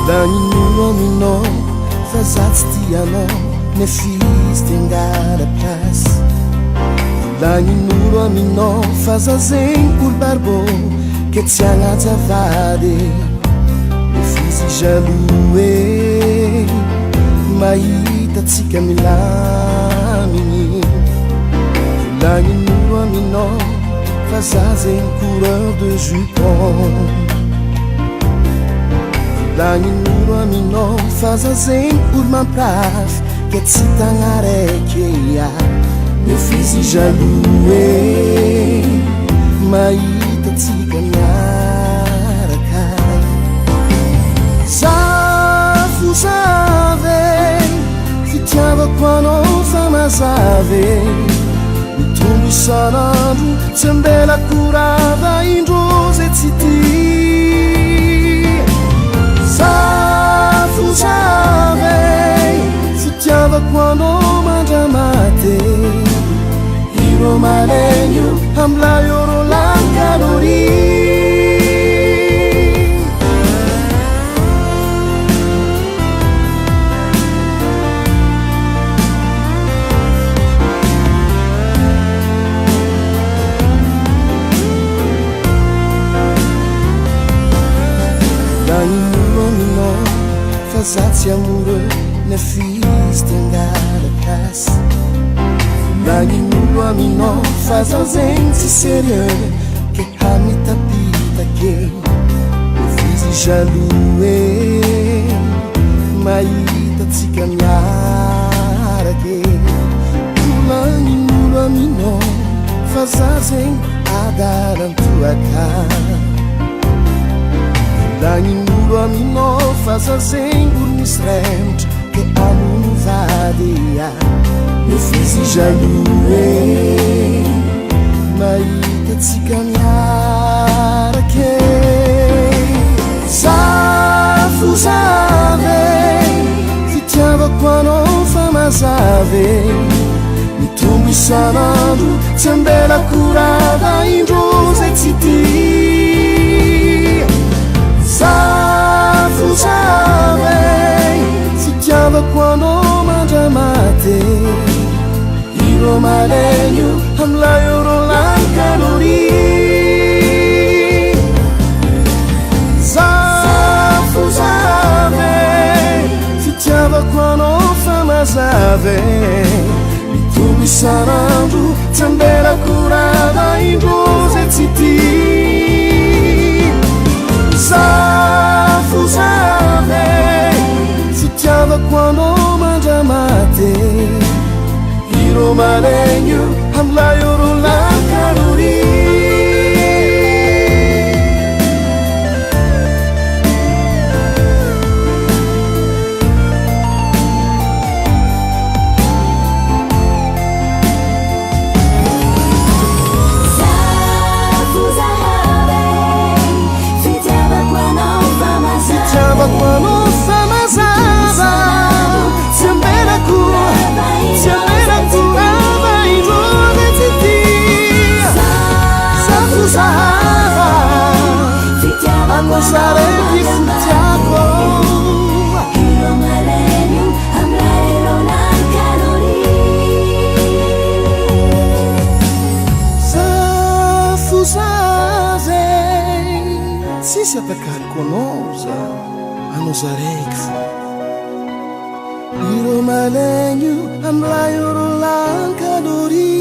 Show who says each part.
Speaker 1: Lanin'olo aminao fa za tsy tianao nefisy tengala plasy Lanin'olo aminao fa za zegny olo barbô ke tsy agnajavady nefisy jaloux e mahita tsika milamigny Lanin'olo aminao fa za zegny coureur de jupon Lanin'olo aminao fa za zegny olo mampirafy ke tsy tagna raiky nefisy jaloux e mahita tsika miaraka Zafo zave fitiavako anao fa mazave mitombo isan'andro tsy ambelako rava indrozy tsy tia Zafo zave fitiavako anao mandramate Iro malegno amlay oro lankalori Lanin'olo aminao fa za tsy amoureux nefisy tengala plasy Lanin'olo aminao fa za zegny tsy sérieux ke hamitapitake nefisy jaloux e mahita tsika miarake Lanin'olo aminao fa za zegny adalantoaka Lanin'olo aminao fa za zegny olo misy rembotry ke amono vady nefisy jaloux e mahita tsika miarake Zafo zave fitiavako anao fa mazave mitombo isan'andro tsy ambelako rava indrozy tsy tia Zafo zave fitiavako anao mandramate Iro malegno amlay oro lankalori Zafo zave fitiavako anao fa mazave mitombo isan'andro tsy ambelako rava indrozy tsy tia Zafo zave fitiavako anao mandramate Iro malegno amlay oro lankalori
Speaker 2: Zafo zave fitiavako anao fa mazava tsy ambelako rava indrozy tsy tia Zafo zava anozaraiky fitiako Iro malegno amlay oro lankalori
Speaker 1: Zafo zave tsisy atakariko anao za anao za raiky fo Iro malegno amlay oro lankalori